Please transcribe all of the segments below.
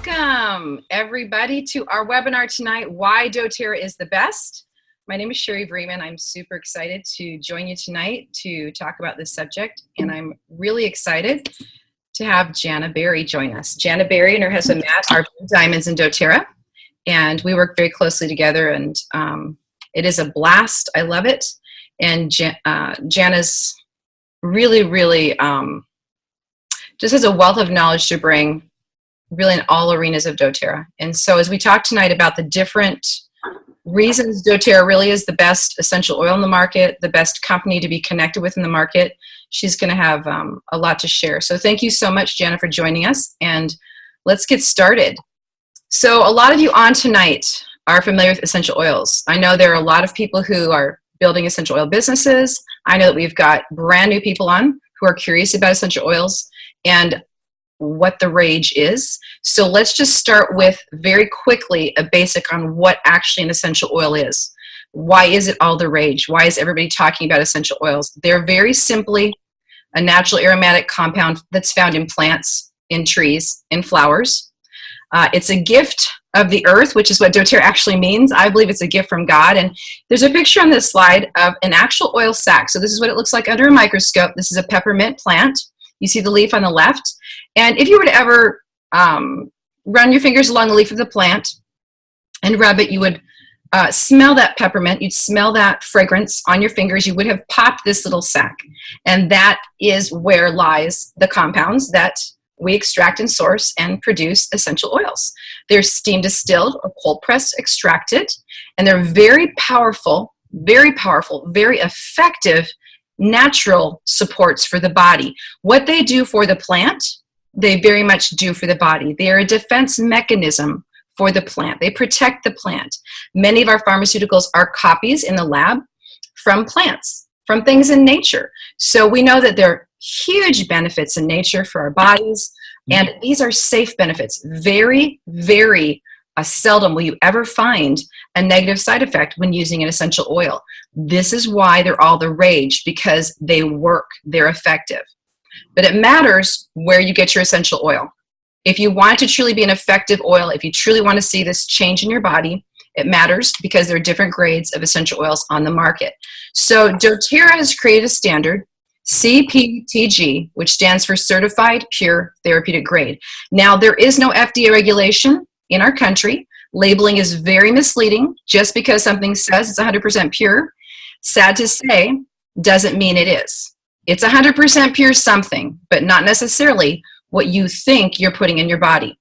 Welcome, everybody, to our webinar tonight, Why doTERRA is the Best. My name is Sherri Vreeman. I'm super excited to join you tonight to talk about this subject, and I'm really excited to have Janna Berry join us. Janna Berry and her husband Matt are diamonds in doTERRA, and we work very closely together, and it is a blast. I love it, and Janna's really just has a wealth of knowledge to bring really in all arenas of doTERRA. And so as we talk tonight about the different reasons doTERRA really is the best essential oil in the market, the best company to be connected with in the market, she's going to have a lot to share. So thank you so much, Janna, for joining us, and let's get started. So a lot of you on tonight are familiar with essential oils. I know there are a lot of people who are building essential oil businesses. I know that we've got brand new people on who are curious about essential oils and what the rage is. So let's just start with very quickly a basic on what actually an essential oil is. Why is it all the rage? Why is everybody talking about essential oils? They're very simply a natural aromatic compound that's found in plants, in trees, in flowers. It's a gift of the earth, which is what doTERRA actually means. I believe it's a gift from God. And there's a picture on this slide of an actual oil sac. So this is what it looks like under a microscope. This is a peppermint plant. You see the leaf on the left. And if you were to ever run your fingers along the leaf of the plant and rub it, you would smell that peppermint. You'd smell that fragrance on your fingers. You would have popped this little sac. And that is where lies the compounds that we extract and source and produce essential oils. They're steam distilled or cold pressed extracted, and they're very powerful, very effective natural supports for the body. What they do for the plant, they very much do for the body. They are a defense mechanism for the plant. They protect the plant. Many of our pharmaceuticals are copies in the lab from plants, from things in nature. So we know that there are huge benefits in nature for our bodies, and these are safe benefits. Very seldom will you ever find a negative side effect when using an essential oil. This is why they're all the rage, because they work, they're effective. But it matters where you get your essential oil. If you want to truly be an effective oil, if you truly want to see this change in your body, it matters because there are different grades of essential oils on the market. So doTERRA has created a standard, CPTG, which stands for Certified Pure Therapeutic Grade. Now, there is no FDA regulation in our country. Labeling is very misleading. Just because something says it's 100% pure, sad to say, doesn't mean it is. It's 100% pure something, but not necessarily what you think you're putting in your body.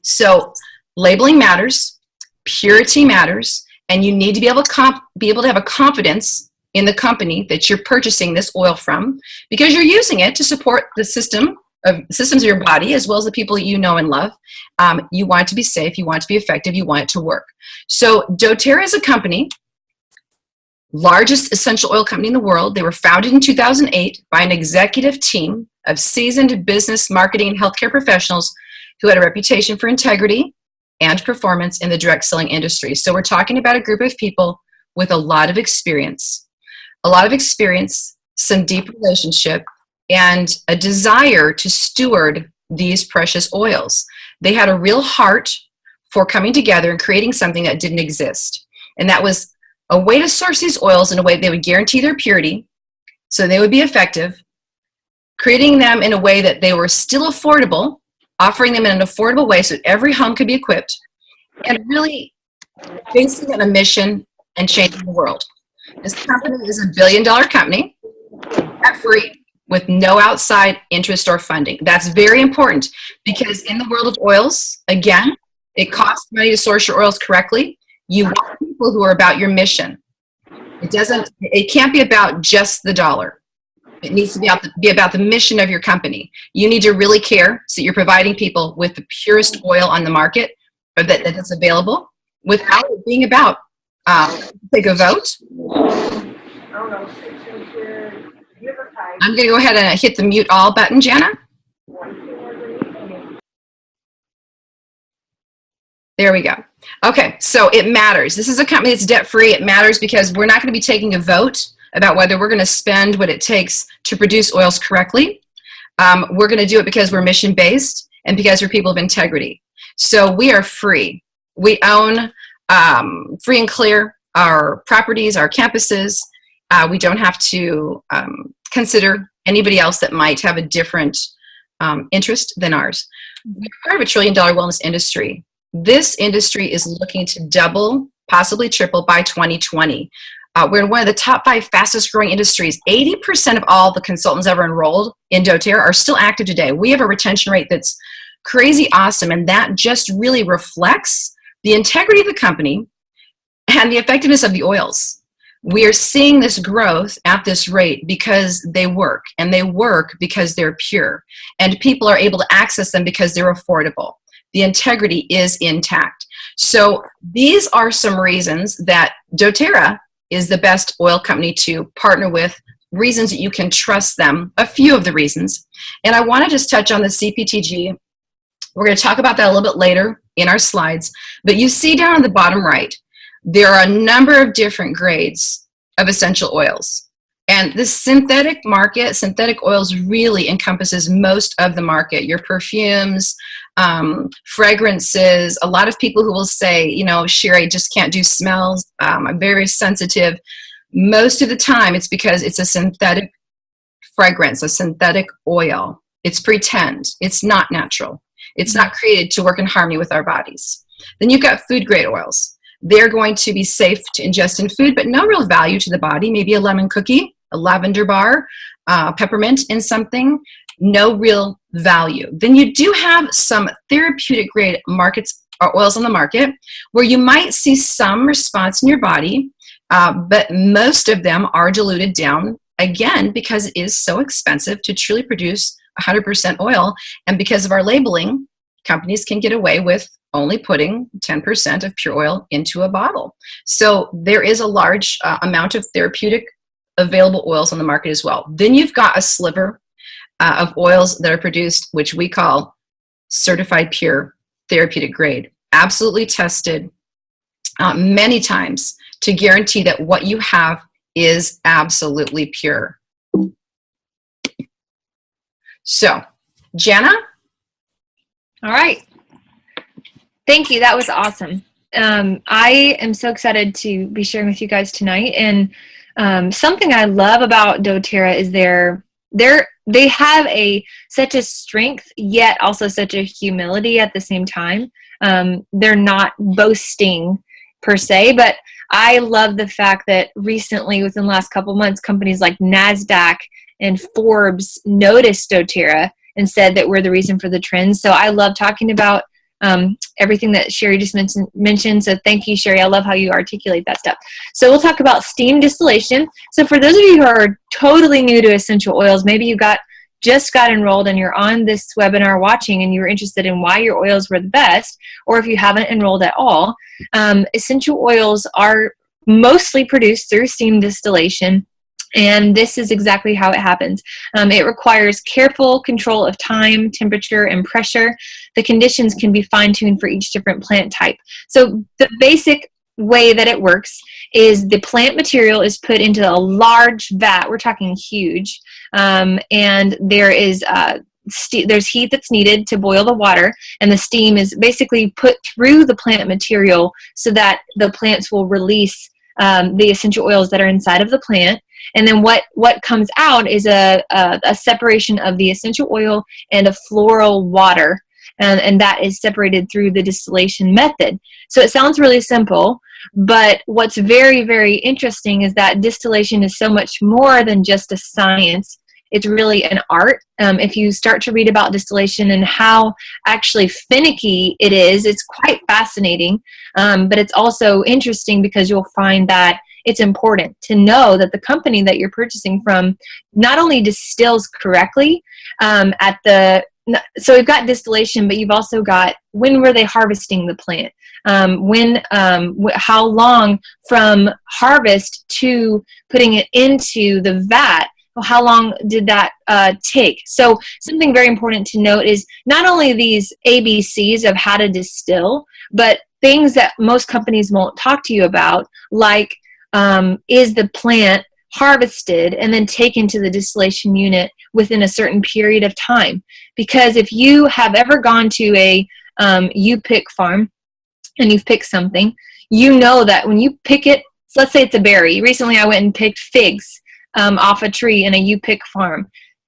So labeling matters, purity matters, and you need to be able to have a confidence in the company that you're purchasing this oil from, because you're using it to support the systems of your body, as well as the people that you know and love. You want it to be safe, you want it to be effective, you want it to work. So doTERRA is a company, largest essential oil company in the world. They were founded in 2008 by an executive team of seasoned business, marketing, and healthcare professionals who had a reputation for integrity and performance in the direct selling industry. So we're talking about a group of people with a lot of experience, some deep relationship, and a desire to steward these precious oils. They had a real heart for coming together and creating something that didn't exist. And that was a way to source these oils in a way that they would guarantee their purity, so they would be effective, creating them in a way that they were still affordable, offering them in an affordable way so that every home could be equipped, and really basing on a mission and changing the world. This company is a billion-dollar company, debt-free, with no outside interest or funding. That's very important, because in the world of oils, again, it costs money to source your oils correctly. You want people who are about your mission. It can't be about just the dollar. It needs to be about the mission of your company. You need to really care so you're providing people with the purest oil on the market, or that's available, without it being about, take a vote. I'm going to go ahead and hit the mute all button, Janna. There we go. Okay, so it matters. This is a company that's debt-free. It matters because we're not going to be taking a vote about whether we're going to spend what it takes to produce oils correctly. We're going to do it because we're mission-based and because we're people of integrity. So we are free. We own free and clear our properties, our campuses. We don't have to consider anybody else that might have a different interest than ours. We're part of a $1 trillion wellness industry. This industry is looking to double, possibly triple by 2020. We're in one of the top 5 fastest growing industries. 80% of all the consultants ever enrolled in dōTERRA are still active today. We have a retention rate that's crazy awesome, and that just really reflects the integrity of the company and the effectiveness of the oils. We are seeing this growth at this rate because they work, and they work because they're pure, and people are able to access them because they're affordable. The integrity is intact. So these are some reasons that dōTERRA is the best oil company to partner with, reasons that you can trust them, a few of the reasons. And I want to just touch on the CPTG. We're going to talk about that a little bit later in our slides, but you see down on the bottom right, there are a number of different grades of essential oils. And the synthetic market, synthetic oils really encompasses most of the market. Your perfumes, fragrances, a lot of people who will say, you know, Sherri, I just can't do smells. I'm very sensitive. Most of the time it's because it's a synthetic fragrance, a synthetic oil. It's pretend. It's not natural. It's not created to work in harmony with our bodies. Then you've got food grade oils. They're going to be safe to ingest in food, but no real value to the body. Maybe a lemon cookie, a lavender bar, peppermint in something, no real value. Then you do have some therapeutic grade markets or oils on the market where you might see some response in your body, but most of them are diluted down, again, because it is so expensive to truly produce 100% oil. And because of our labeling, companies can get away with only putting 10% of pure oil into a bottle. So there is a large amount of therapeutic available oils on the market as well. Then you've got a sliver of oils that are produced, which we call certified pure therapeutic grade, absolutely tested many times to guarantee that what you have is absolutely pure. So, Janna? All right. Thank you. That was awesome. I am so excited to be sharing with you guys tonight. And something I love about dōTERRA is they have such a strength, yet also such a humility at the same time. They're not boasting per se, but I love the fact that recently, within the last couple months, companies like NASDAQ and Forbes noticed dōTERRA and said that we're the reason for the trends. So I love talking about everything that Sherri just mentioned. So thank you, Sherri. I love how you articulate that stuff. So we'll talk about steam distillation. So for those of you who are totally new to essential oils, maybe you just got enrolled and you're on this webinar watching and you're interested in why your oils were the best, or if you haven't enrolled at all, essential oils are mostly produced through steam distillation. And this is exactly how it happens. It requires careful control of time, temperature, and pressure. The conditions can be fine-tuned for each different plant type. So the basic way that it works is the plant material is put into a large vat. We're talking huge. And there's heat that's needed to boil the water, and the steam is basically put through the plant material so that the plants will release the essential oils that are inside of the plant. And then what comes out is a separation of the essential oil and a floral water, and that is separated through the distillation method. So it sounds really simple, but what's very, very interesting is that distillation is so much more than just a science. It's really an art. If you start to read about distillation and how actually finicky it is, it's quite fascinating, but it's also interesting because you'll find that it's important to know that the company that you're purchasing from not only distills correctly so we've got distillation, but you've also got when were they harvesting the plant, how long from harvest to putting it into the vat. Well, how long did that take? So something very important to note is not only these ABCs of how to distill, but things that most companies won't talk to you about, like is the plant harvested and then taken to the distillation unit within a certain period of time? Because if you have ever gone to a you pick farm and you've picked something, you know that when you pick it, so let's say it's a berry. Recently I went and picked figs off a tree in a you pick farm.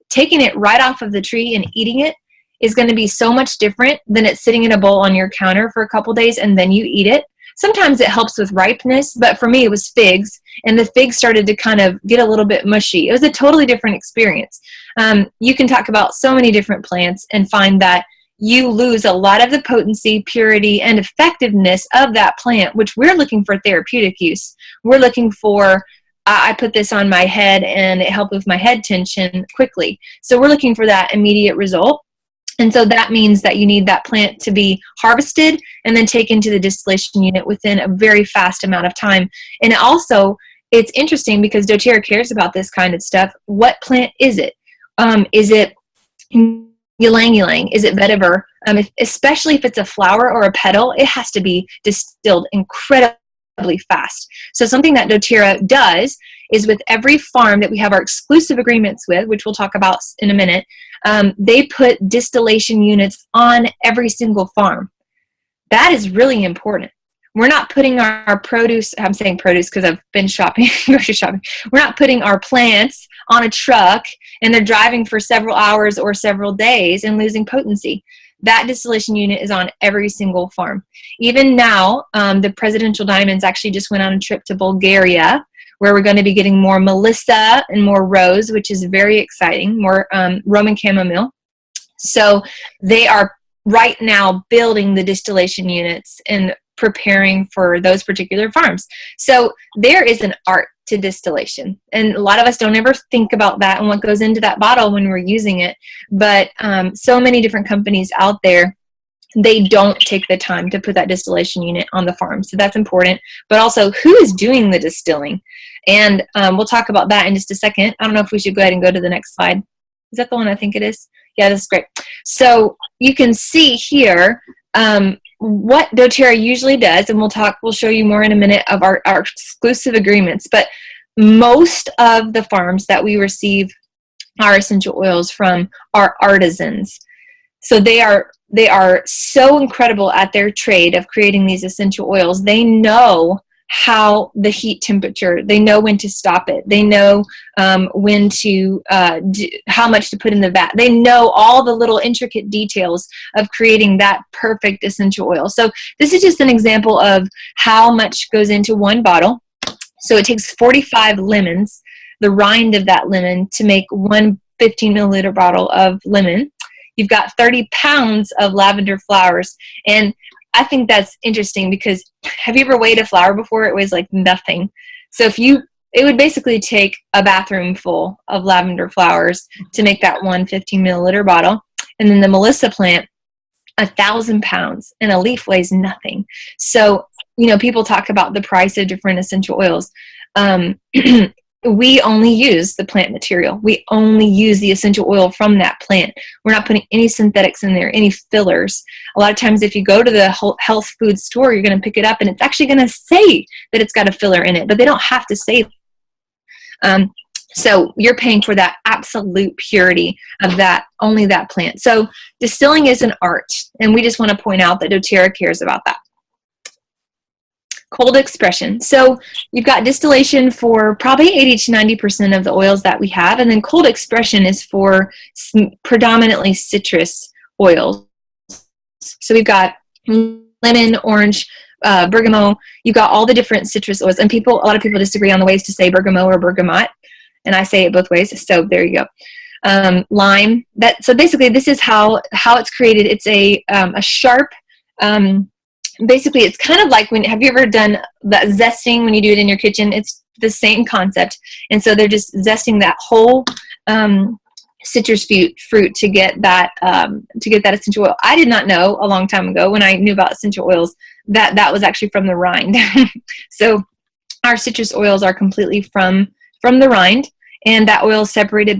Taking it right off of the tree and eating it is going to be so much different than it sitting in a bowl on your counter for a couple days and then you eat it. Sometimes it helps with ripeness, but for me it was figs, and the figs started to kind of get a little bit mushy. It was a totally different experience. You can talk about so many different plants and find that you lose a lot of the potency, purity, and effectiveness of that plant, which we're looking for therapeutic use. We're looking for, I put this on my head and it helped with my head tension quickly. So we're looking for that immediate result. And so that means that you need that plant to be harvested and then taken to the distillation unit within a very fast amount of time. And also, it's interesting because doTERRA cares about this kind of stuff. What plant is it? Is it ylang ylang? Is it vetiver? Especially if it's a flower or a petal, it has to be distilled incredibly fast. So something that doTERRA does is with every farm that we have our exclusive agreements with, which we'll talk about in a minute, they put distillation units on every single farm. That is really important. We're not putting our produce, I'm saying produce because I've been shopping, grocery shopping. We're not putting our plants on a truck and they're driving for several hours or several days and losing potency. That distillation unit is on every single farm. Even now, the Presidential Diamonds actually just went on a trip to Bulgaria, where we're going to be getting more Melissa and more Rose, which is very exciting, more Roman chamomile. So they are right now building the distillation units and preparing for those particular farms. So there is an art to distillation. And a lot of us don't ever think about that and what goes into that bottle when we're using it. But so many different companies out there, they don't take the time to put that distillation unit on the farm. So that's important. But also, who is doing the distilling? And we'll talk about that in just a second. I don't know if we should go ahead and go to the next slide. Is that the one I think it is? Yeah, that's great. So you can see here what doTERRA usually does, and we'll show you more in a minute of our exclusive agreements. But most of the farms that we receive our essential oils from are artisans. So they are so incredible at their trade of creating these essential oils. They know how the heat temperature, they know when to stop it. They know when to, how much to put in the vat. They know all the little intricate details of creating that perfect essential oil. So this is just an example of how much goes into one bottle. So it takes 45 lemons, the rind of that lemon, to make one 15 milliliter bottle of lemon. You've got 30 pounds of lavender flowers. And I think that's interesting because have you ever weighed a flower before? It weighs like nothing. So it would basically take a bathroom full of lavender flowers to make that one 15 milliliter bottle. And then the Melissa plant, 1,000 pounds, and a leaf weighs nothing. So, people talk about the price of different essential oils. We only use the plant material. We only use the essential oil from that plant. We're not putting any synthetics in there, any fillers. A lot of times if you go to the health food store, you're going to pick it up and it's actually going to say that it's got a filler in it, but they don't have to say that. So you're paying for that absolute purity of only that plant. So distilling is an art, and we just want to point out that doTERRA cares about that. Cold expression. So you've got distillation for probably 80 to 90% of the oils that we have, and then cold expression is for predominantly citrus oils. So we've got lemon, orange, bergamot. You've got all the different citrus oils, and a lot of people disagree on the ways to say bergamot or bergamot, and I say it both ways. So there you go. Lime. So basically, this is how it's created. It's a sharp. Basically, it's kind of like have you ever done that zesting when you do it in your kitchen? It's the same concept. And so they're just zesting that whole citrus fruit to get that essential oil. I did not know a long time ago when I knew about essential oils that was actually from the rind. So our citrus oils are completely from the rind, and that oil is separated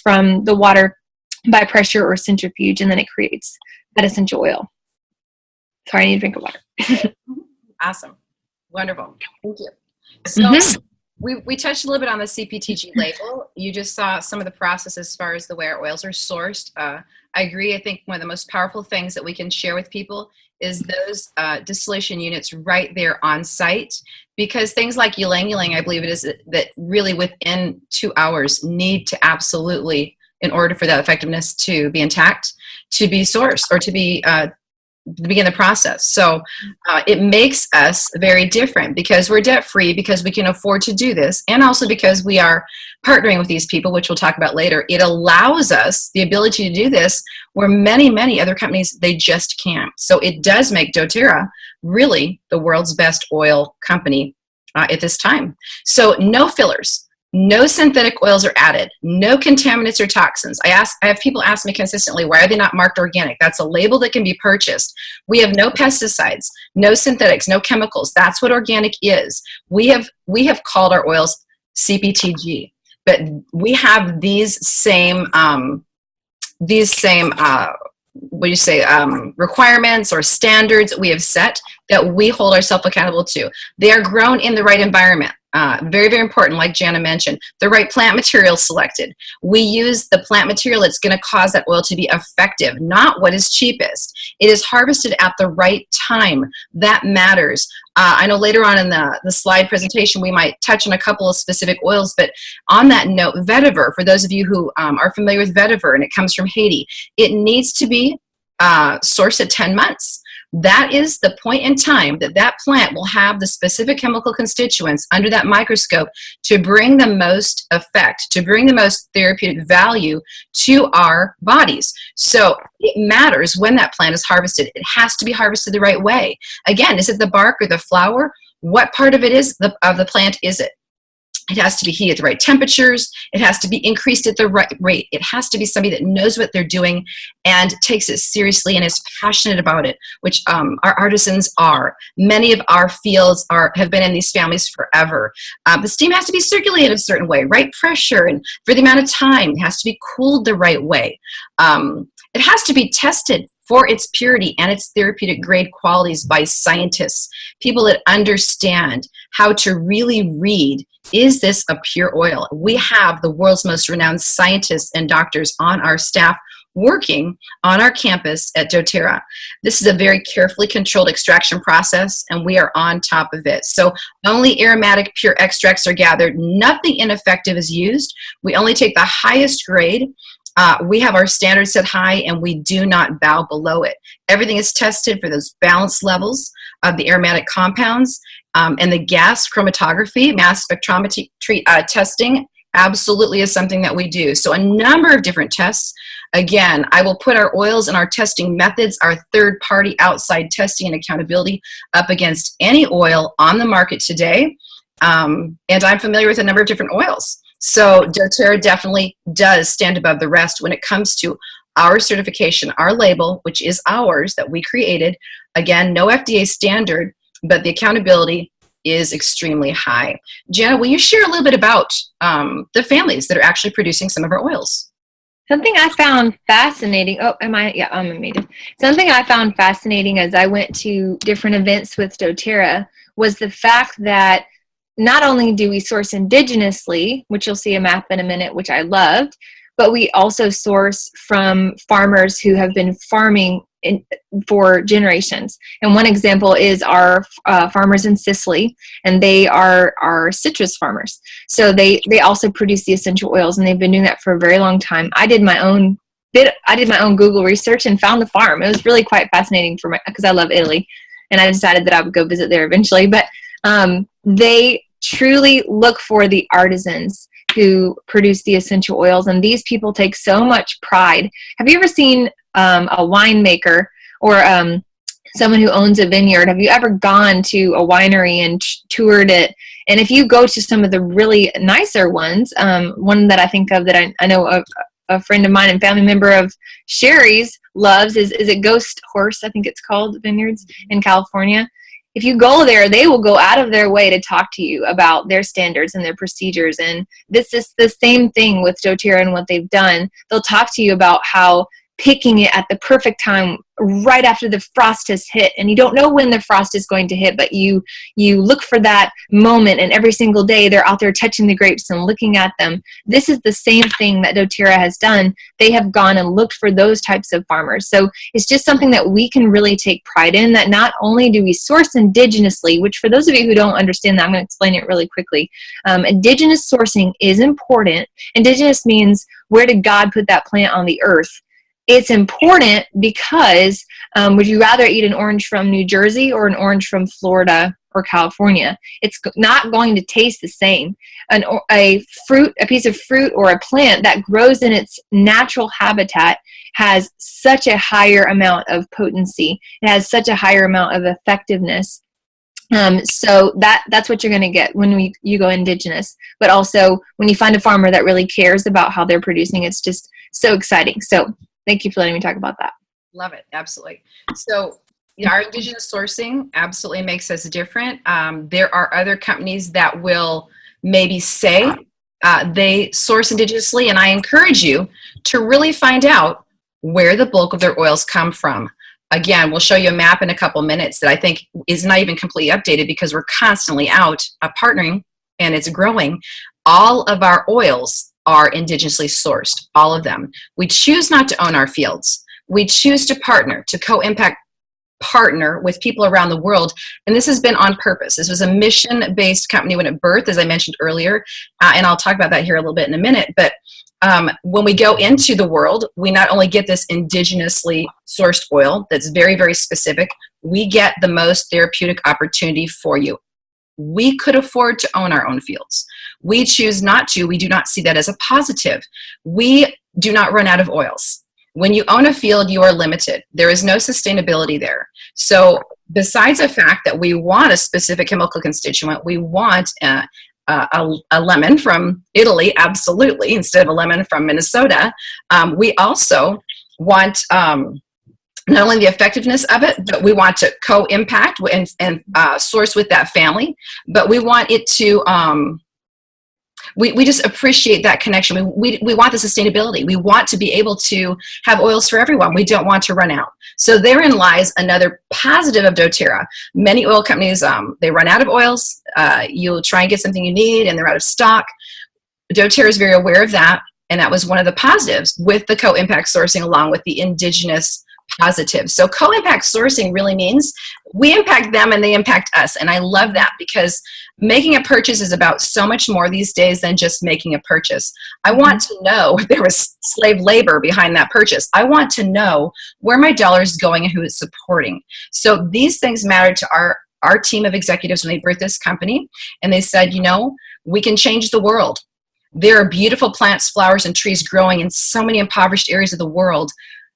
from the water by pressure or centrifuge, and then it creates that essential oil. Sorry, I need a drink of water. Awesome. Wonderful. Thank you. So we touched a little bit on the CPTG label. You just saw some of the process as far as the way our oils are sourced. I agree. I think one of the most powerful things that we can share with people is those distillation units right there on site, because things like ylang ylang, I believe it is, that really within 2 hours need to absolutely, in order for that effectiveness to be intact, to be sourced or to begin the process. So it makes us very different because we're debt free, because we can afford to do this, and also because we are partnering with these people, which we'll talk about later. It allows us the ability to do this where many other companies, they just can't. So it does make doTERRA really the world's best oil company at this time. So no fillers. No synthetic oils are added. No contaminants or toxins. I have people ask me consistently, why are they not marked organic? That's a label that can be purchased. We have no pesticides, no synthetics, no chemicals. That's what organic is. We have called our oils CPTG, but we have these same requirements or standards we have set that we hold ourselves accountable to. They are grown in the right environment. Very important, like Janna mentioned, the right plant material selected. We use the plant material that's going to cause that oil to be effective, not what is cheapest. It is harvested at the right time. That matters. I know later on in the slide presentation, we might touch on a couple of specific oils, but on that note, vetiver, for those of you who are familiar with vetiver, and it comes from Haiti, it needs to be sourced at 10 months. That is the point in time that that plant will have the specific chemical constituents under that microscope to bring the most effect, to bring the most therapeutic value to our bodies. So it matters when that plant is harvested. It has to be harvested the right way. Again, is it the bark or the flower? What part of it is of the plant is it? It has to be heated at the right temperatures. It has to be increased at the right rate. It has to be somebody that knows what they're doing and takes it seriously and is passionate about it, which our artisans are. Many of our fields have been in these families forever. The steam has to be circulated a certain way, right pressure, and for the amount of time. It has to be cooled the right way. It has to be tested for its purity and its therapeutic grade qualities by scientists, people that understand how to really read, is this a pure oil? We have the world's most renowned scientists and doctors on our staff working on our campus at doTERRA. This is a very carefully controlled extraction process, and we are on top of it. So only aromatic pure extracts are gathered. Nothing ineffective is used. We only take the highest grade. We have our standards set high, and we do not bow below it. Everything is tested for those balance levels of the aromatic compounds, and the gas chromatography, mass spectrometry testing absolutely is something that we do. So a number of different tests. Again, I will put our oils and our testing methods, our third-party outside testing and accountability up against any oil on the market today. And I'm familiar with a number of different oils. So doTERRA definitely does stand above the rest when it comes to our certification, our label, which is ours that we created. Again, no FDA standard, but the accountability is extremely high. Janna, will you share a little bit about the families that are actually producing some of our oils? Something I found fascinating. Oh, am I? Yeah, I'm muted. Something I found fascinating as I went to different events with doTERRA was the fact that not only do we source indigenously, which you'll see a map in a minute, which I loved, but we also source from farmers who have been farming for generations. And one example is our farmers in Sicily, and they are our citrus farmers. So they also produce the essential oils, and they've been doing that for a very long time. I did my own Google research and found the farm. It was really quite fascinating because I love Italy, and I decided that I would go visit there eventually. But they truly look for the artisans who produce the essential oils, and these people take so much pride. Have you ever seen a winemaker or someone who owns a vineyard? Have you ever gone to a winery and toured it? And if you go to some of the really nicer ones, one that I think of that I know a friend of mine and family member of Sherry's loves is it Ghost Horse, I think it's called, Vineyards in California. If you go there, they will go out of their way to talk to you about their standards and their procedures. And this is the same thing with doTERRA and what they've done. They'll talk to you about how picking it at the perfect time right after the frost has hit, and you don't know when the frost is going to hit, but you look for that moment, and every single day they're out there touching the grapes and looking at them. This is the same thing that doTERRA has done. They have gone and looked for those types of farmers. So it's just something that we can really take pride in, that not only do we source indigenously, which for those of you who don't understand that, I'm going to explain it really quickly. Indigenous sourcing is important. Indigenous means, where did God put that plant on the earth? It's important because would you rather eat an orange from New Jersey or an orange from Florida or California? It's not going to taste the same. A piece of fruit or a plant that grows in its natural habitat has such a higher amount of potency. It has such a higher amount of effectiveness. So that's what you're going to get when you go indigenous. But also when you find a farmer that really cares about how they're producing, it's just so exciting. So thank you for letting me talk about that. Love it. Absolutely. So our indigenous sourcing absolutely makes us different. There are other companies that will maybe say they source indigenously, and I encourage you to really find out where the bulk of their oils come from. Again, we'll show you a map in a couple minutes that I think is not even completely updated because we're constantly out partnering, and it's growing. All of our oils are indigenously sourced, all of them. We choose not to own our fields. We choose to partner, to co-impact partner with people around the world. And this has been on purpose. This was a mission-based company when it birthed, as I mentioned earlier. And I'll talk about that here a little bit in a minute. But when we go into the world, we not only get this indigenously sourced oil that's very, very specific, we get the most therapeutic opportunity for you. We could afford to own our own fields. We choose not to. We do not see that as a positive. We do not run out of oils. When you own a field, you are limited. There is no sustainability there. So besides the fact that we want a specific chemical constituent, we want a lemon from Italy, absolutely, instead of a lemon from Minnesota. We also want not only the effectiveness of it, but we want to co-impact and source with that family, but we want it to, we just appreciate that connection. We want the sustainability. We want to be able to have oils for everyone. We don't want to run out. So therein lies another positive of doTERRA. Many oil companies, they run out of oils. You'll try and get something you need and they're out of stock. doTERRA is very aware of that. And that was one of the positives with the co-impact sourcing along with the indigenous positive. So co-impact sourcing really means we impact them and they impact us. And I love that because making a purchase is about so much more these days than just making a purchase. I want to know if there was slave labor behind that purchase. I want to know where my dollar is going and who it's supporting. So these things matter to our team of executives when they birthed this company. And they said, you know, we can change the world. There are beautiful plants, flowers, and trees growing in so many impoverished areas of the world.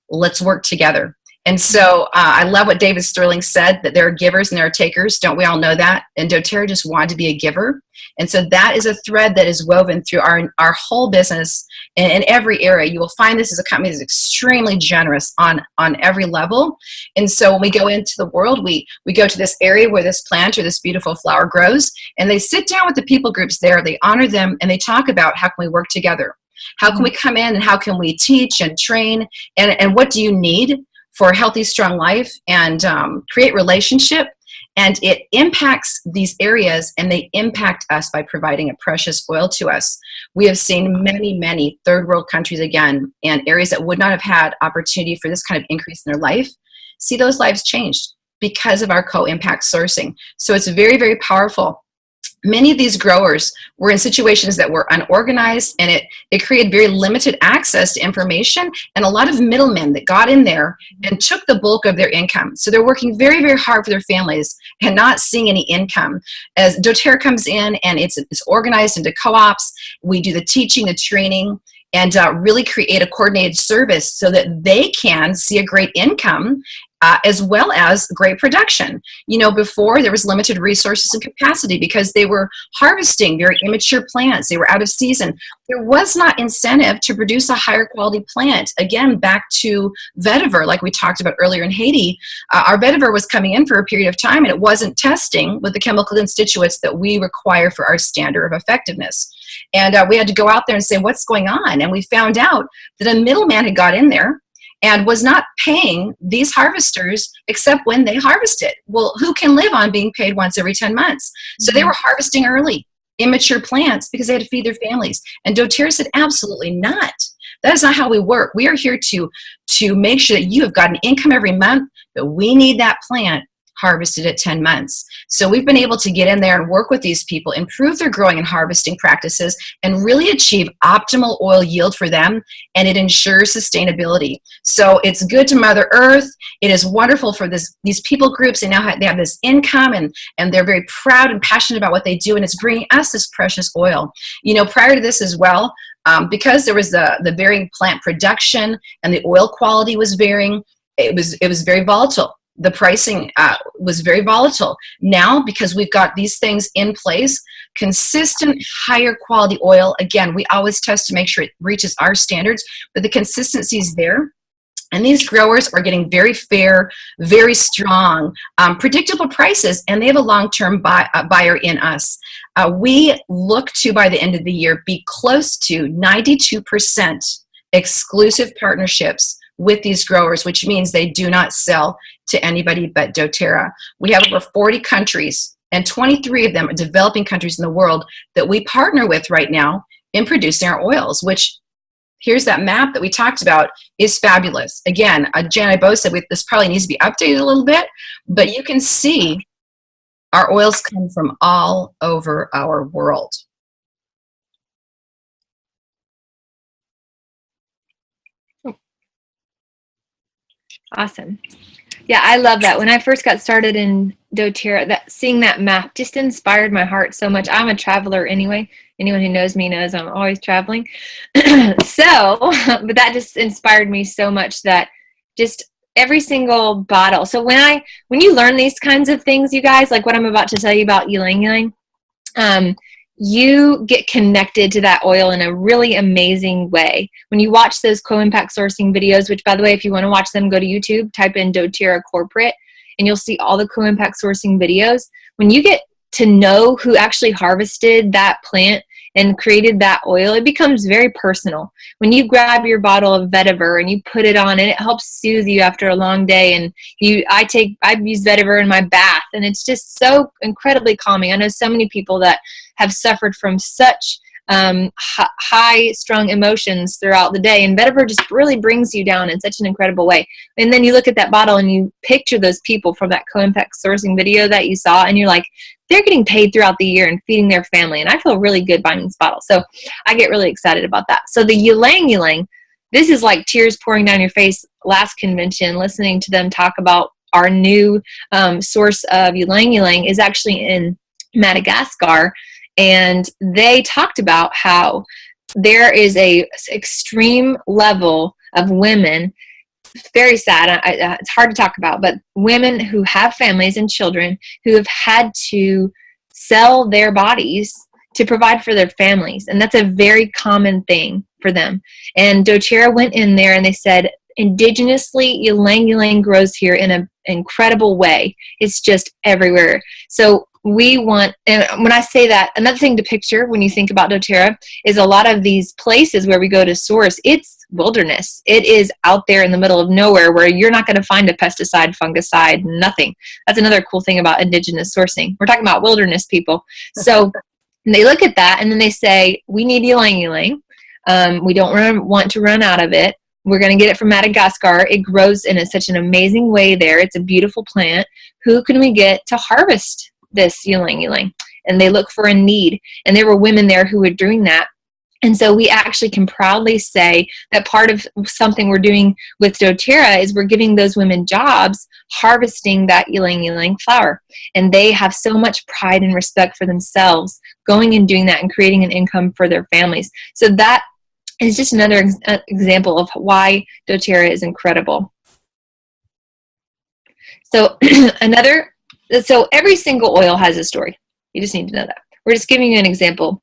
Let's work together. And so I love what David Sterling said, that there are givers and there are takers. Don't we all know that? And doTERRA just wanted to be a giver. And so that is a thread that is woven through our whole business in every area. You will find this as a company that's extremely generous on every level. And so when we go into the world, we go to this area where this plant or this beautiful flower grows, and they sit down with the people groups there, they honor them, and they talk about how can we work together? How can we come in and how can we teach and train? And what do you need for a healthy, strong life and create relationship? And it impacts these areas and they impact us by providing a precious oil to us. We have seen many, many third world countries again and areas that would not have had opportunity for this kind of increase in their life, see those lives changed because of our co-impact sourcing. So it's very, very powerful. Many of these growers were in situations that were unorganized and it created very limited access to information and a lot of middlemen that got in there and took the bulk of their income. So they're working very, very hard for their families and not seeing any income. As doTERRA comes in and it's organized into co-ops, we do the teaching, the training, and really create a coordinated service so that they can see a great income as well as great production. You know, before there was limited resources and capacity because they were harvesting very immature plants. They were out of season. There was not incentive to produce a higher quality plant. Again, back to vetiver, like we talked about earlier in Haiti, our vetiver was coming in for a period of time and it wasn't testing with the chemical constituents that we require for our standard of effectiveness. And we had to go out there and say, what's going on? And we found out that a middleman had got in there and was not paying these harvesters except when they harvested. Well, who can live on being paid once every 10 months? So they were harvesting early, immature plants, because they had to feed their families. And doTERRA said, absolutely not. That is not how we work. We are here to make sure that you have got an income every month, but we need that plant harvested at 10 months. So we've been able to get in there and work with these people, improve their growing and harvesting practices, and really achieve optimal oil yield for them, and it ensures sustainability. So it's good to Mother Earth. It is wonderful for these people groups. They now they have this income, and they're very proud and passionate about what they do, and it's bringing us this precious oil. You know, prior to this as well, because there was the varying plant production and the oil quality was varying, it was very volatile. The pricing was very volatile. Now, because we've got these things in place, consistent, higher quality oil, again, we always test to make sure it reaches our standards, but the consistency is there. And these growers are getting very fair, very strong, predictable prices, and they have a long-term buyer in us. We look to, by the end of the year, be close to 92% exclusive partnerships with these growers, which means they do not sell to anybody but doTERRA. We have over 40 countries, and 23 of them are developing countries in the world that we partner with right now in producing our oils, which, here's that map that we talked about, is fabulous. Again, Janna Berry said this probably needs to be updated a little bit, but you can see our oils come from all over our world. Awesome. Yeah, I love that. When I first got started in doTERRA, seeing that map just inspired my heart so much. I'm a traveler anyway. Anyone who knows me knows I'm always traveling. But that just inspired me so much that just every single bottle. So when you learn these kinds of things, you guys, like what I'm about to tell you about ylang ylang, you get connected to that oil in a really amazing way. When you watch those co-impact sourcing videos, which, by the way, if you want to watch them, go to YouTube, type in doTERRA Corporate, and you'll see all the co-impact sourcing videos. When you get to know who actually harvested that plant and created that oil, it becomes very personal. When you grab your bottle of vetiver and you put it on, and it helps soothe you after a long day, and I've used vetiver in my bath, and it's just so incredibly calming. I know so many people that have suffered from such high strung emotions throughout the day, and vetiver just really brings you down in such an incredible way. And then you look at that bottle and you picture those people from that co-impact sourcing video that you saw, and you're like, they're getting paid throughout the year and feeding their family, and I feel really good buying this bottle. So I get really excited about that. So the ylang ylang, this is like tears pouring down your face. Last convention, listening to them talk about our new source of ylang ylang is actually in Madagascar. And they talked about how there is a extreme level of women, very sad, it's hard to talk about, but women who have families and children who have had to sell their bodies to provide for their families. And that's a very common thing for them. And doTERRA went in there and they said, indigenously, ylang ylang grows here in an incredible way. It's just everywhere. So we want, and when I say that, another thing to picture when you think about doTERRA is a lot of these places where we go to source, it's wilderness. It is out there in the middle of nowhere where you're not going to find a pesticide, fungicide, nothing. That's another cool thing about indigenous sourcing. We're talking about wilderness people. So they look at that and then they say, we need ylang ylang. We don't want to run out of it. We're going to get it from Madagascar. It grows in such an amazing way there. It's a beautiful plant. Who can we get to harvest this ylang ylang? And they look for a need. And there were women there who were doing that. And so we actually can proudly say that part of something we're doing with doTERRA is we're giving those women jobs harvesting that ylang ylang flower. And they have so much pride and respect for themselves going and doing that and creating an income for their families. So that is just another example of why doTERRA is incredible. So so every single oil has a story. You just need to know that. We're just giving you an example.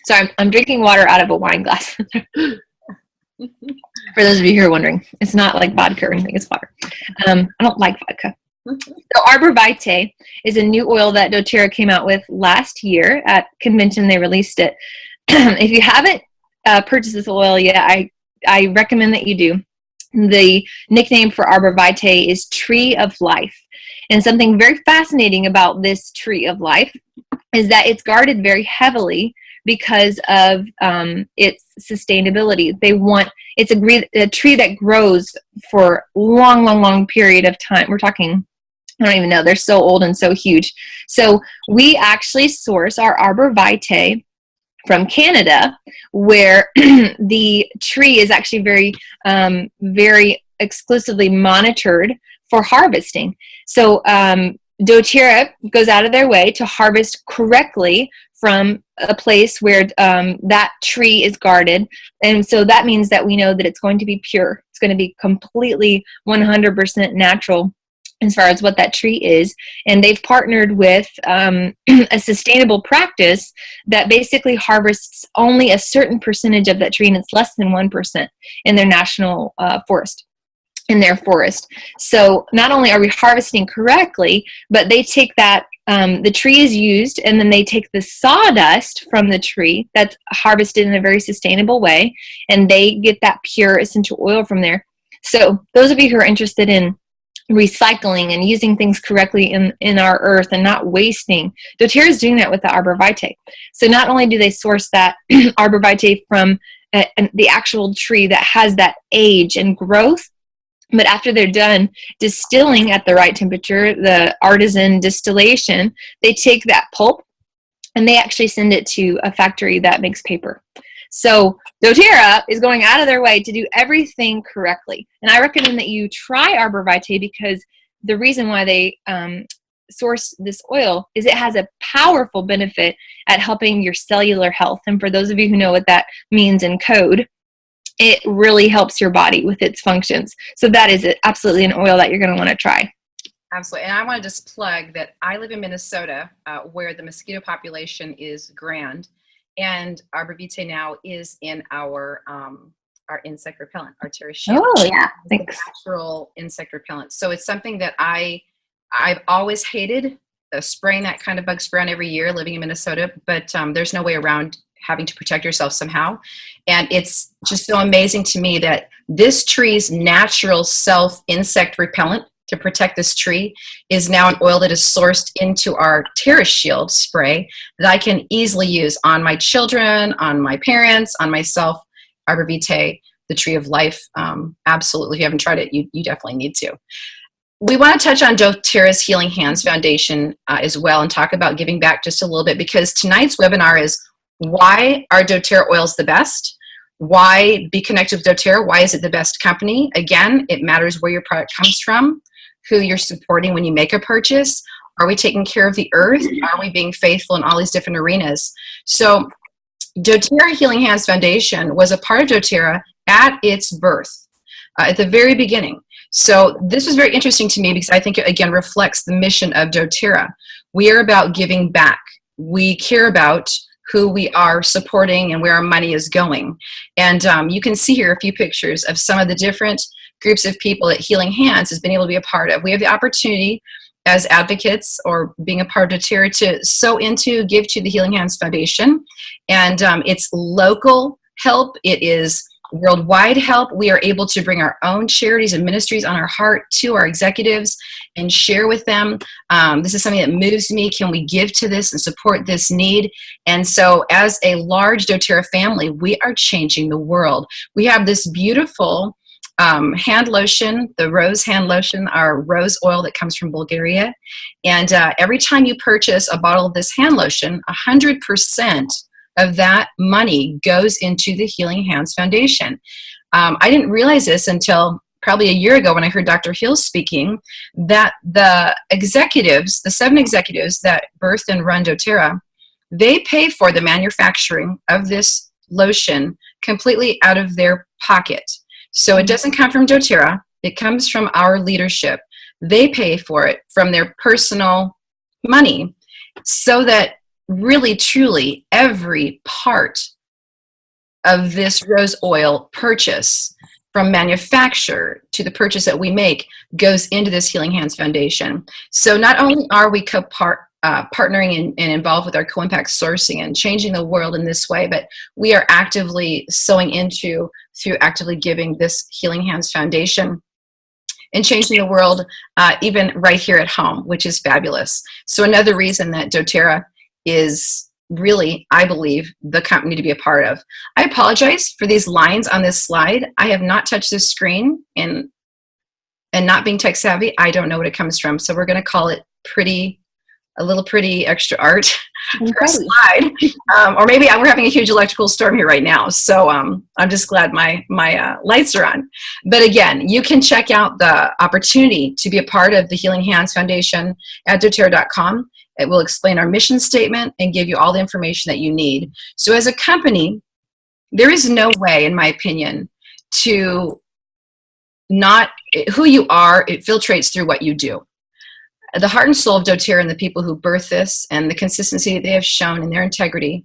So I'm drinking water out of a wine glass. For those of you who are wondering, it's not like vodka or anything, it's water. I don't like vodka. So Arbor Vitae is a new oil that doTERRA came out with last year at convention. They released it. If you haven't purchased this oil yet, I recommend that you do. The nickname for arbor vitae is tree of life. And something very fascinating about this tree of life is that it's guarded very heavily because of its sustainability. It's a tree that grows for long period of time. We're talking, I don't even know, they're so old and so huge. So we actually source our arbor vitae from Canada, where the tree is actually very exclusively monitored for harvesting. So dōTERRA goes out of their way to harvest correctly from a place where that tree is guarded. And so that means that we know that it's going to be pure. It's going to be completely 100% natural as far as what that tree is. And they've partnered with a sustainable practice that basically harvests only a certain percentage of that tree, and it's less than 1% in their national forest. So not only are we harvesting correctly, but they take that, the tree is used, and then they take the sawdust from the tree that's harvested in a very sustainable way, and they get that pure essential oil from there. So those of you who are interested in recycling and using things correctly in our earth and not wasting, dōTERRA is doing that with the arbor vitae. So not only do they source that arbor vitae from the actual tree that has that age and growth, but after they're done distilling at the right temperature, the artisan distillation, they take that pulp and they actually send it to a factory that makes paper. So dōTERRA is going out of their way to do everything correctly. And I recommend that you try arbor vitae, because the reason why they source this oil is it has a powerful benefit at helping your cellular health. And for those of you who know what that means in code, it really helps your body with its functions. So that is absolutely an oil that you're going to want to try. Absolutely. And I want to just plug that I live in Minnesota, where the mosquito population is grand. And arbor vitae now is in our insect repellent, our Terra Shield. Oh yeah, thanks. Natural insect repellent. So it's something that I've always hated, spraying that kind of bug spray on every year living in Minnesota, but there's no way around having to protect yourself somehow. And it's just so amazing to me that this tree's natural self insect repellent to protect this tree is now an oil that is sourced into our Terra Shield spray that I can easily use on my children, on my parents, on myself. Arbor vitae, the tree of life. Absolutely. If you haven't tried it, you definitely need to. We want to touch on dōTERRA's Healing Hands Foundation as well, and talk about giving back just a little bit, because tonight's webinar is why are dōTERRA oils the best? Why be connected with dōTERRA? Why is it the best company? Again, it matters where your product comes from, who you're supporting when you make a purchase. Are we taking care of the earth? Are we being faithful in all these different arenas? So dōTERRA Healing Hands Foundation was a part of dōTERRA at its birth, at the very beginning. So this was very interesting to me, because I think it again reflects the mission of dōTERRA. We are about giving back. We care about who we are supporting and where our money is going. And you can see here a few pictures of some of the different groups of people that Healing Hands has been able to be a part of. We have the opportunity as advocates or being a part of dōTERRA to sow into, give to the Healing Hands Foundation. And it's local help. It is worldwide help. We are able to bring our own charities and ministries on our heart to our executives and share with them. This is something that moves me. Can we give to this and support this need? And so as a large dōTERRA family, we are changing the world. We have this beautiful hand lotion, the rose hand lotion, our rose oil that comes from Bulgaria. And every time you purchase a bottle of this hand lotion, 100% of that money goes into the Healing Hands Foundation. I didn't realize this until probably a year ago when I heard Dr. Hill speaking, that the executives, the 7 executives that birthed and run dōTERRA, they pay for the manufacturing of this lotion completely out of their pocket. So it doesn't come from dōTERRA, it comes from our leadership. They pay for it from their personal money, so that really, truly, every part of this rose oil purchase, from manufacture to the purchase that we make, goes into this Healing Hands Foundation. So not only are we partnering and involved with our co-impact sourcing and changing the world in this way, but we are actively sowing into through actively giving this Healing Hands Foundation and changing the world even right here at home, which is fabulous. So another reason that doTERRA is really, I believe, the company to be a part of. I apologize for these lines on this slide. I have not touched this screen, and not being tech savvy, I don't know what it comes from. So we're going to call it a little pretty extra art for a slide. Or maybe we're having a huge electrical storm here right now. So I'm just glad my lights are on. But again, you can check out the opportunity to be a part of the Healing Hands Foundation at doTERRA.com. It will explain our mission statement and give you all the information that you need. So as a company, there is no way, in my opinion, to not, who you are, it filtrates through what you do. The heart and soul of doTERRA and the people who birth this and the consistency that they have shown in their integrity,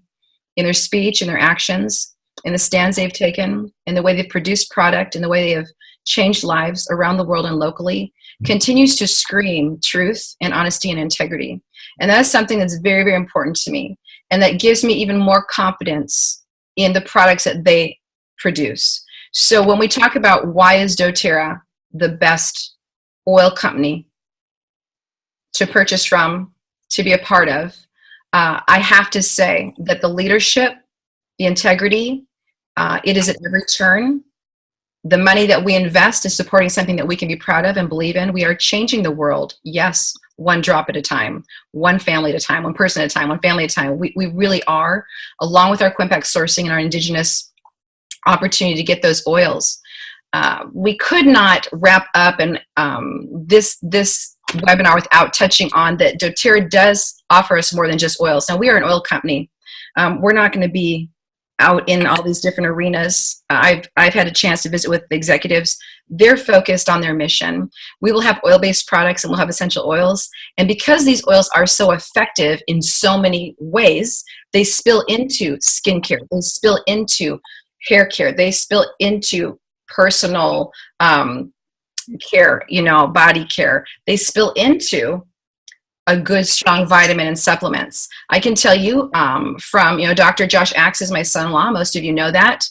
in their speech, in their actions, in the stands they've taken, in the way they've produced product, in the way they have changed lives around the world and locally, continues to scream truth and honesty and integrity. And that is something that's very, very important to me. And that gives me even more confidence in the products that they produce. So when we talk about why is doTERRA the best oil company to purchase from, to be a part of, I have to say that the leadership, the integrity, it is at every turn. The money that we invest is supporting something that we can be proud of and believe in. We are changing the world, yes, one drop at a time, one family at a time, one person at a time, one family at a time. We really are, along with our co-impact sourcing and our indigenous opportunity to get those oils. We could not wrap up and this webinar without touching on that doTERRA does offer us more than just oils. Now, we are an oil company. We're not going to be out in all these different arenas. I've had a chance to visit with the executives. They're focused on their mission. We will have oil-based products and we'll have essential oils. And because these oils are so effective in so many ways, they spill into skincare. They spill into hair care. They spill into personal care, body care. They spill into a good, strong vitamin and supplements. I can tell you from, Dr. Josh Axe is my son-in-law. Most of you know that.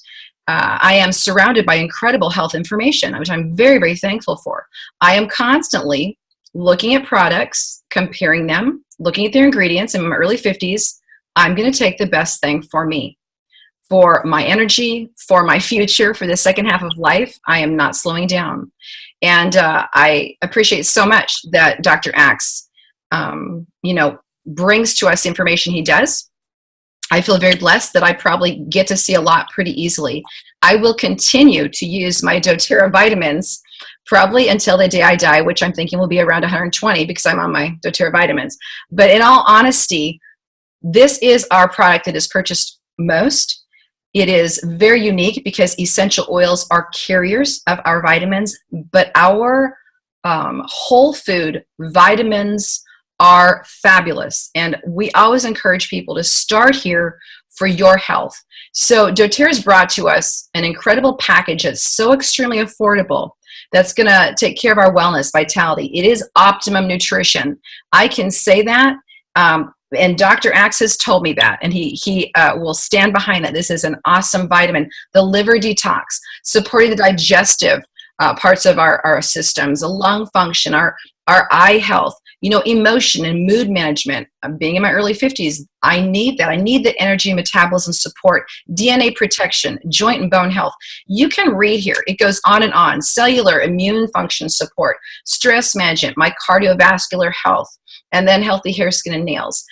I am surrounded by incredible health information, which I'm very, very thankful for. I am constantly looking at products, comparing them, looking at their ingredients. I'm in my early 50s. I'm going to take the best thing for me, for my energy, for my future, for the second half of life. I am not slowing down. And I appreciate so much that Dr. Axe brings to us the information he does. I feel very blessed that I probably get to see a lot pretty easily. I will continue to use my doTERRA vitamins probably until the day I die, which I'm thinking will be around 120 because I'm on my doTERRA vitamins. But in all honesty, this is our product that is purchased most. It is very unique because essential oils are carriers of our vitamins, but our whole food vitamins are fabulous. And we always encourage people to start here for your health. So doTERRA has brought to us an incredible package that's so extremely affordable that's going to take care of our wellness, vitality. It is optimum nutrition. I can say that. And Dr. Axe has told me that, and he will stand behind that. This is an awesome vitamin. The liver detox, supporting the digestive parts of our systems, the lung function, our eye health, emotion and mood management. Being in my early 50s, I need that. I need the energy, metabolism support, DNA protection, joint and bone health. You can read here. It goes on and on. Cellular immune function support, stress management, my cardiovascular health, and then healthy hair, skin, and nails.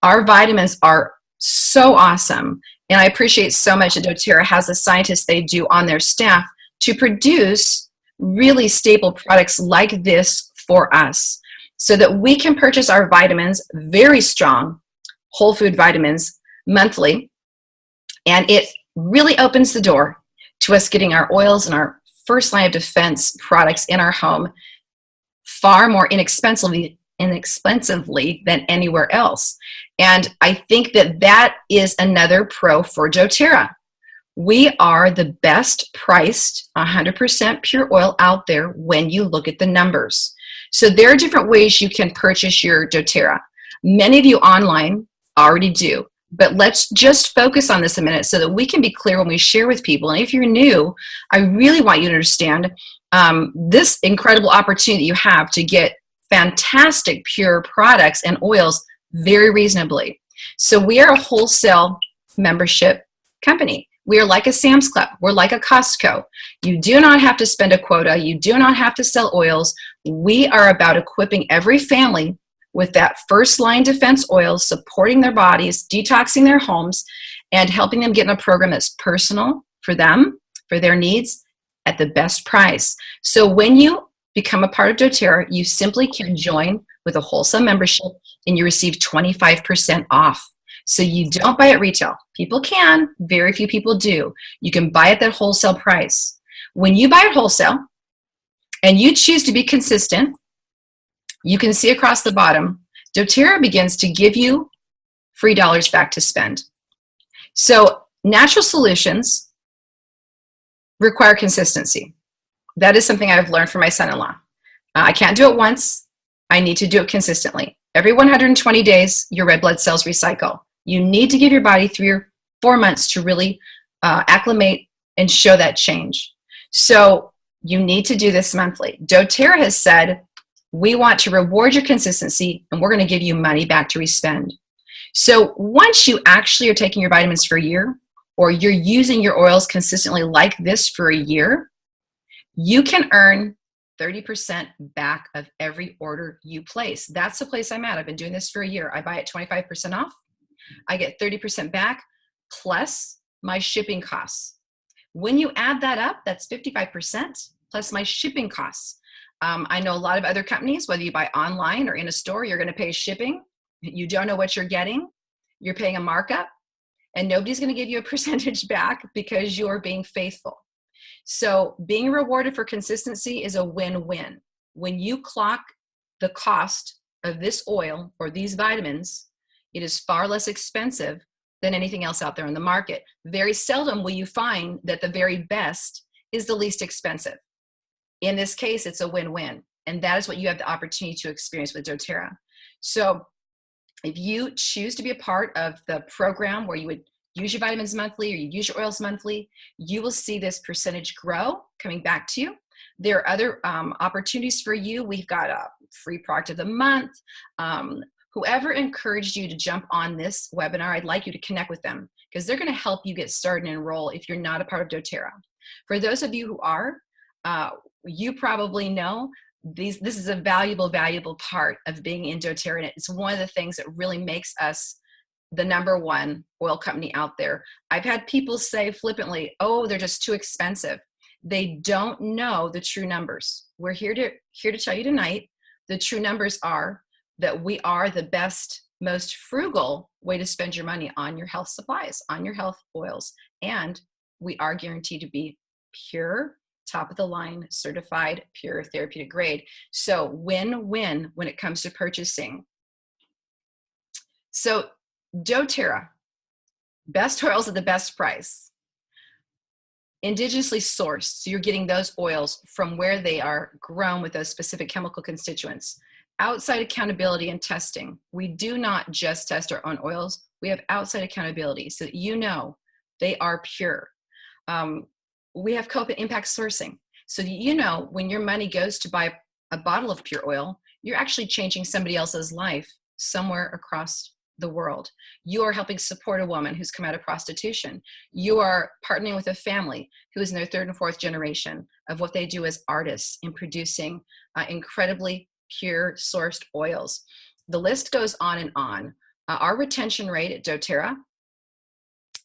Our vitamins are so awesome. And I appreciate so much that doTERRA has the scientists they do on their staff to produce really staple products like this for us so that we can purchase our vitamins, very strong whole food vitamins, monthly. And it really opens the door to us getting our oils and our first line of defense products in our home far more inexpensively than anywhere else. And I think that is another pro for doTERRA. We are the best priced 100% pure oil out there when you look at the numbers. So there are different ways you can purchase your doTERRA. Many of you online already do, but let's just focus on this a minute so that we can be clear when we share with people. And if you're new, I really want you to understand this incredible opportunity you have to get fantastic pure products and oils very reasonably. So we are a wholesale membership company. We are like a Sam's Club. We're like a Costco. You do not have to spend a quota. You do not have to sell oils. We are about equipping every family with that first line defense oil, supporting their bodies, detoxing their homes, and helping them get in a program that's personal for them, for their needs, at the best price. So when you become a part of doTERRA, you simply can join with a wholesale membership and you receive 25% off. So you don't buy at retail. People can, very few people do. You can buy at that wholesale price. When you buy at wholesale and you choose to be consistent, you can see across the bottom, doTERRA begins to give you free dollars back to spend. So natural solutions require consistency. That is something I've learned from my son-in-law. I can't do it once. I need to do it consistently. Every 120 days, your red blood cells recycle. You need to give your body 3 or 4 months to really acclimate and show that change. So you need to do this monthly. doTERRA has said, we want to reward your consistency and we're going to give you money back to respend. So once you actually are taking your vitamins for a year, or you're using your oils consistently like this for a year, you can earn 30% back of every order you place. That's the place I'm at. I've been doing this for a year. I buy it 25% off. I get 30% back plus my shipping costs. When you add that up, that's 55% plus my shipping costs. I know a lot of other companies, whether you buy online or in a store, you're going to pay shipping. You don't know what you're getting. You're paying a markup, and nobody's going to give you a percentage back because you're being faithful. So being rewarded for consistency is a win-win. When you clock the cost of this oil or these vitamins, it is far less expensive than anything else out there in the market. Very seldom will you find that the very best is the least expensive. In this case, it's a win-win. And that is what you have the opportunity to experience with doTERRA. So if you choose to be a part of the program where you would use your vitamins monthly or you use your oils monthly, you will see this percentage grow coming back to you. There are other opportunities for you. We've got a free product of the month. Whoever encouraged you to jump on this webinar, I'd like you to connect with them because they're going to help you get started and enroll if you're not a part of doTERRA. For those of you who are, you probably know this is a valuable part of being in doTERRA, and it's one of the things that really makes us the #1 oil company out there. I've had people say flippantly, oh, they're just too expensive. They don't know the true numbers. We're here to tell you tonight, the true numbers are that we are the best, most frugal way to spend your money on your health supplies, on your health oils, and we are guaranteed to be pure, top of the line, certified, pure therapeutic grade. So win-win when it comes to purchasing. So doTERRA, best oils at the best price. Indigenously sourced, so you're getting those oils from where they are grown with those specific chemical constituents. Outside accountability and testing. We do not just test our own oils. We have outside accountability so that you know they are pure. We have impact sourcing. So that you know when your money goes to buy a bottle of pure oil, you're actually changing somebody else's life somewhere across the world. You are helping support a woman who's come out of prostitution. You are partnering with a family who is in their 3rd and 4th generation of what they do as artists in producing incredibly pure sourced oils. The list goes on and on. Our retention rate at doTERRA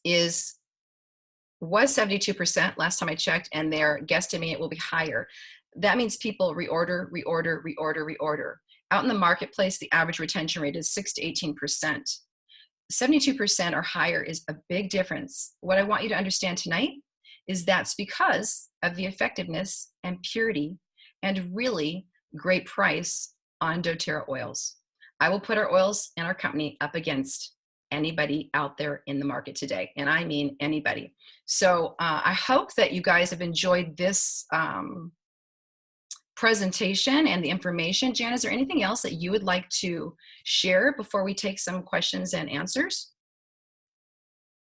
was 72% last time I checked, and they're guesstimating it will be higher. That means people reorder. Out in the marketplace, the average retention rate is 6 to 18%. 72% or higher is a big difference. What I want you to understand tonight is that's because of the effectiveness and purity and really great price on doTERRA oils. I will put our oils and our company up against anybody out there in the market today, and I mean anybody. So I hope that you guys have enjoyed this presentation and the information. Jan, is there anything else that you would like to share before we take some questions and answers?